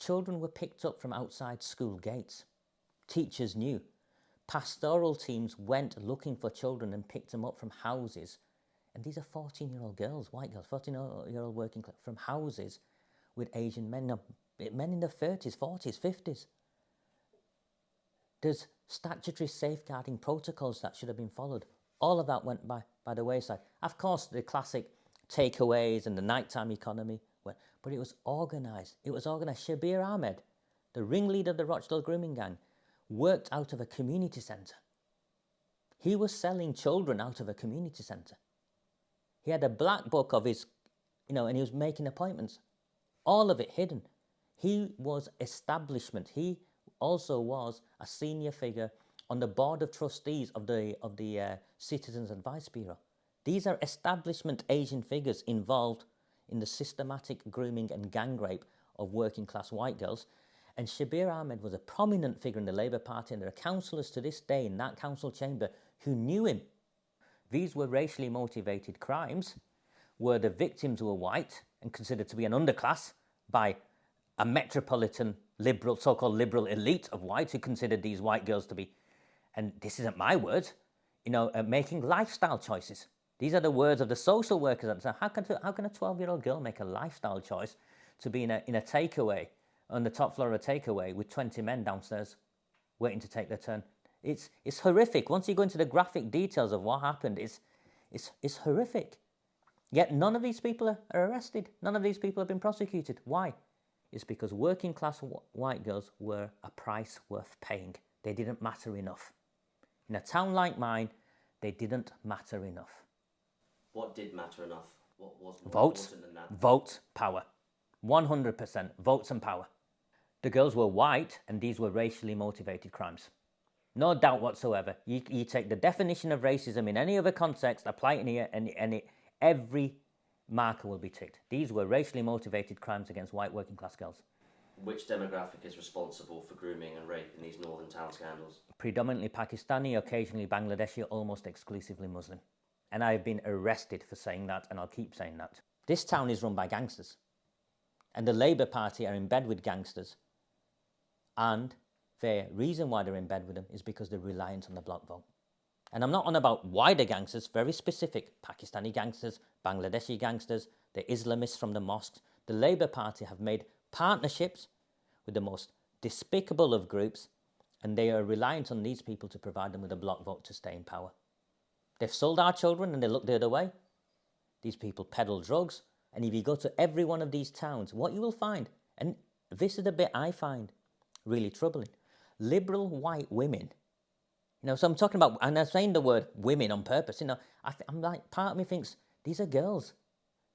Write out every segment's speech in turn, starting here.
Children were picked up from outside school gates. Teachers knew. Pastoral teams went looking for children and picked them up from houses. And these are 14-year-old girls, white girls, 14-year-old working class, from houses with Asian men, men in their 30s, 40s, 50s. There's statutory safeguarding protocols that should have been followed. All of that went by the wayside. Of course, the classic takeaways and the nighttime economy went, but it was organised. It was organised. Shabir Ahmed, the ringleader of the Rochdale grooming gang, worked out of a community centre. He was selling children out of a community centre. He had a black book of his, and he was making appointments. All of it hidden. He was establishment. He also was a senior figure on the board of trustees of the Citizens Advice Bureau. These are establishment Asian figures involved in the systematic grooming and gang rape of working class white girls. And Shabir Ahmed was a prominent figure in the Labour Party, and there are councillors to this day in that council chamber who knew him. These were racially motivated crimes where the victims were white and considered to be an underclass by a metropolitan liberal, so-called liberal elite of whites who considered these white girls to be, and this isn't my words, making lifestyle choices. These are the words of the social workers. How can a 12-year-old girl make a lifestyle choice to be in a takeaway, on the top floor of a takeaway with 20 men downstairs waiting to take their turn? It's horrific. Once you go into the graphic details of what happened, it's horrific. Yet none of these people are arrested. None of these people have been prosecuted. Why? It's because working class white girls were a price worth paying. They didn't matter enough. In a town like mine, they didn't matter enough. What did matter enough? What was more votes, important than that? Votes, power. 100% votes and power. The girls were white, and these were racially motivated crimes. No doubt whatsoever. You take the definition of racism in any other context, apply it here, and every marker will be ticked. These were racially motivated crimes against white working class girls. Which demographic is responsible for grooming and rape in these northern town scandals? Predominantly Pakistani, occasionally Bangladeshi, almost exclusively Muslim. And I have been arrested for saying that, and I'll keep saying that. This town is run by gangsters. And the Labour Party are in bed with gangsters. And the reason why they're in bed with them is because they're reliant on the block vote. And I'm not on about wider gangsters, very specific. Pakistani gangsters, Bangladeshi gangsters, the Islamists from the mosques. The Labour Party have made partnerships with the most despicable of groups, and they are reliant on these people to provide them with a block vote to stay in power. They've sold our children and they look the other way. These people peddle drugs. And if you go to every one of these towns, what you will find, and this is the bit I find really troubling, liberal white women. So I'm talking about, and I'm saying the word women on purpose. I'm like, part of me thinks these are girls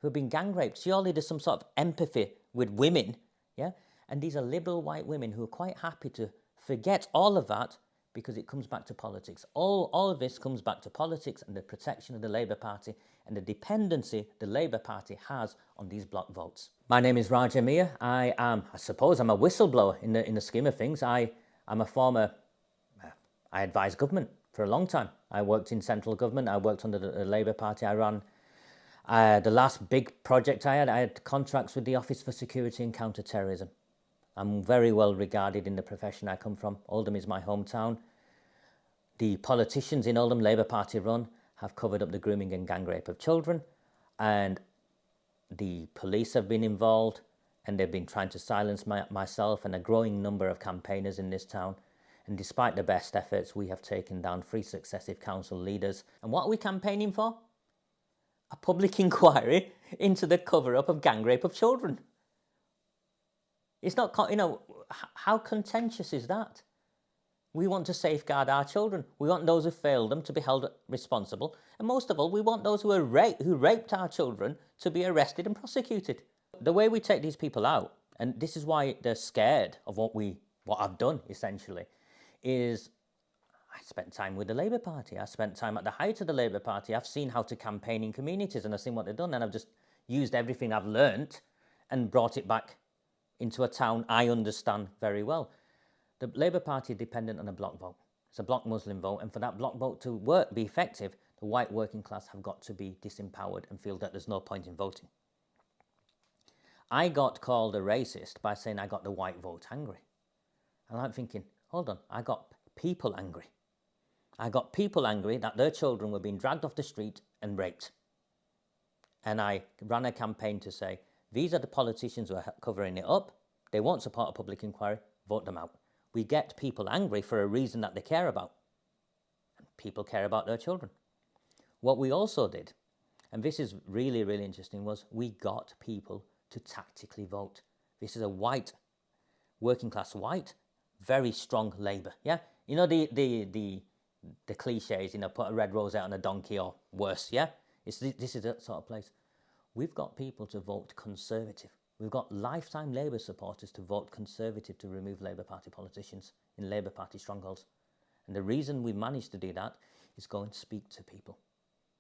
who have been gang raped. Surely there's some sort of empathy with women, yeah? And these are liberal white women who are quite happy to forget all of that because it comes back to politics. All of this comes back to politics and the protection of the Labour Party and the dependency the Labour Party has on these block votes. My name is Raja Miah. I suppose I'm a whistleblower in the scheme of things. I'm a former, I advised government for a long time. I worked in central government. I worked under the Labour Party. I ran the last big project I had contracts with the Office for Security and Counter-Terrorism. I'm very well regarded in the profession I come from. Oldham is my hometown. The politicians in Oldham, Labour Party run, have covered up the grooming and gang rape of children, and the police have been involved, and they've been trying to silence myself and a growing number of campaigners in this town. And despite the best efforts, we have taken down 3 successive council leaders. And what are we campaigning for? A public inquiry into the cover-up of gang rape of children. It's not, how contentious is that? We want to safeguard our children. We want those who failed them to be held responsible. And most of all, we want those who raped our children to be arrested and prosecuted. The way we take these people out, and this is why they're scared of what I've done, essentially, is I spent time with the Labour Party. I spent time at the height of the Labour Party. I've seen how to campaign in communities, and I've seen what they've done, and I've just used everything I've learnt and brought it back into a town I understand very well. The Labour Party is dependent on a block vote. It's a block Muslim vote, and for that block vote to be effective, the white working class have got to be disempowered and feel that there's no point in voting. I got called a racist by saying I got the white vote angry. And I'm thinking, hold on, I got people angry. I got people angry that their children were being dragged off the street and raped. And I ran a campaign to say, these are the politicians who are covering it up. They won't support a public inquiry, vote them out. We get people angry for a reason that they care about. And people care about their children. What we also did, and this is really, really interesting, was we got people to tactically vote. This is a white, working class white, very strong Labour. Yeah, you know the cliches. You know, put a red rose out on a donkey or worse. Yeah, this is that sort of place. We've got people to vote Conservative. We've got lifetime Labour supporters to vote Conservative to remove Labour Party politicians in Labour Party strongholds. And the reason we managed to do that is go and speak to people.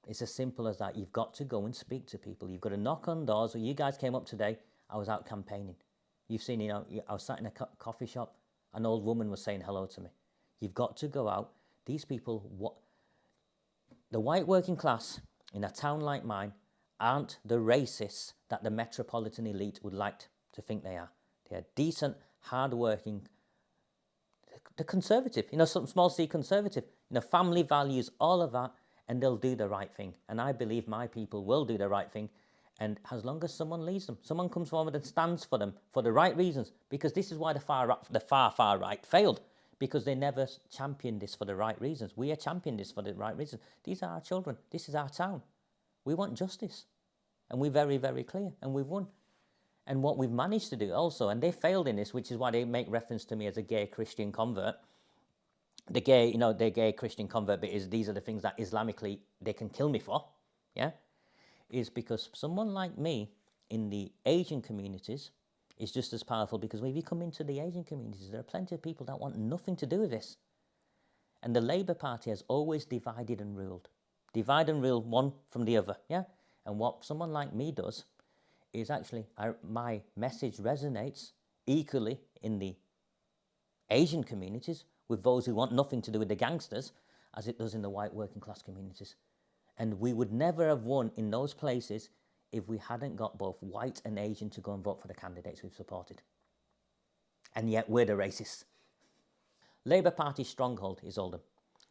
It's as simple as that. You've got to go and speak to people. You've got to knock on doors. You guys came up today. I was out campaigning. You've seen, you know, I was sat in a coffee shop. An old woman was saying hello to me. You've got to go out. These people, the white working class in a town like mine aren't the racists that the metropolitan elite would like to think they are. They are decent, hard-working, the conservative, you know, some small c conservative, you know, family values, all of that, and they'll do the right thing. And I believe my people will do the right thing. And as long as someone leads them, someone comes forward and stands for them for the right reasons, because this is why the far right failed, because they never championed this for the right reasons. We are championing this for the right reasons. These are our children. This is our town. We want justice. And we're very, very clear, and we've won. And what we've managed to do also, and they failed in this, which is why they make reference to me as a gay Christian convert. The gay Christian convert bit is these are the things that Islamically they can kill me for, yeah? Is because someone like me in the Asian communities is just as powerful, because when you come into the Asian communities, there are plenty of people that want nothing to do with this. And the Labour Party has always divided and ruled. Divide and rule one from the other, yeah? And what someone like me does is actually, my message resonates equally in the Asian communities with those who want nothing to do with the gangsters as it does in the white working class communities. And we would never have won in those places if we hadn't got both white and Asian to go and vote for the candidates we've supported. And yet we're the racists. Labour Party stronghold is Oldham.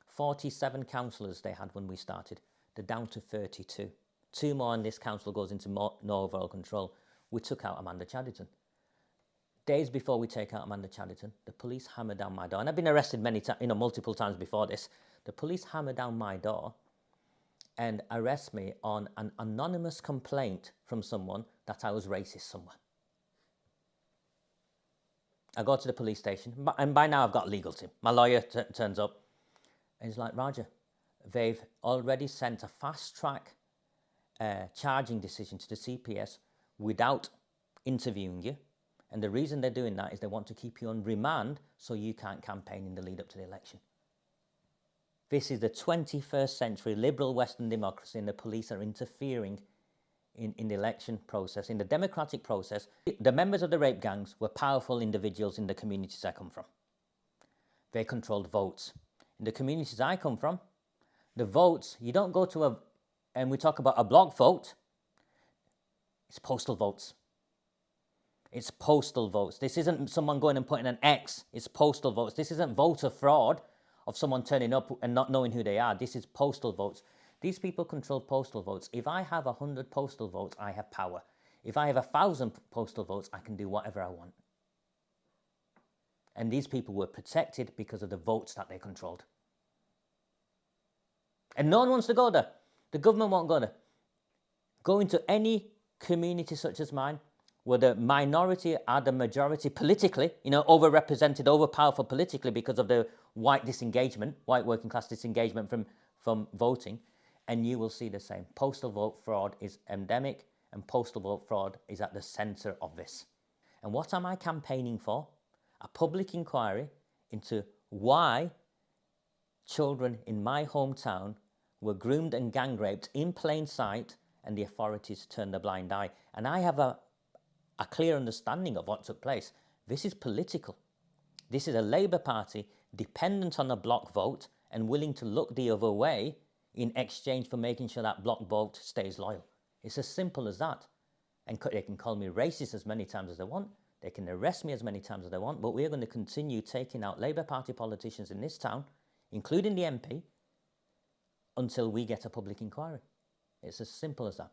47 councillors they had when we started. They're down to 32. 2 more and this council goes into no overall control. We took out Amanda Chadderton. Days before we take out Amanda Chadderton, the police hammered down my door. And I've been arrested multiple times before this. The police hammered down my door and arrest me on an anonymous complaint from someone that I was racist somewhere. I go to the police station, and by now I've got a legal team. My lawyer turns up, and he's like, Raja, they've already sent a fast-track charging decision to the CPS without interviewing you. And the reason they're doing that is they want to keep you on remand so you can't campaign in the lead up to the election. This is the 21st century liberal Western democracy, and the police are interfering in the election process, in the democratic process. The members of the rape gangs were powerful individuals in the communities I come from. They controlled votes. In the communities I come from, the votes, you don't go to and we talk about a block vote, it's postal votes. It's postal votes. This isn't someone going and putting an X, it's postal votes. This isn't voter fraud of someone turning up and not knowing who they are. This is postal votes. These people control postal votes. If I have 100 postal votes, I have power. If I have 1,000 postal votes, I can do whatever I want. And these people were protected because of the votes that they controlled. And no one wants to go there. The government won't go there. Go into any community such as mine, where the minority are the majority politically, overrepresented, overpowerful politically because of the white disengagement, white working class disengagement from voting, and you will see the same. Postal vote fraud is endemic, and postal vote fraud is at the centre of this. And what am I campaigning for? A public inquiry into why children in my hometown were groomed and gang raped in plain sight, and the authorities turned a blind eye. And I have a clear understanding of what took place. This is political. This is a Labour Party dependent on a block vote and willing to look the other way in exchange for making sure that block vote stays loyal. It's as simple as that. And they can call me racist as many times as they want. They can arrest me as many times as they want. But we're going to continue taking out Labour Party politicians in this town, including the MP, until we get a public inquiry. It's as simple as that.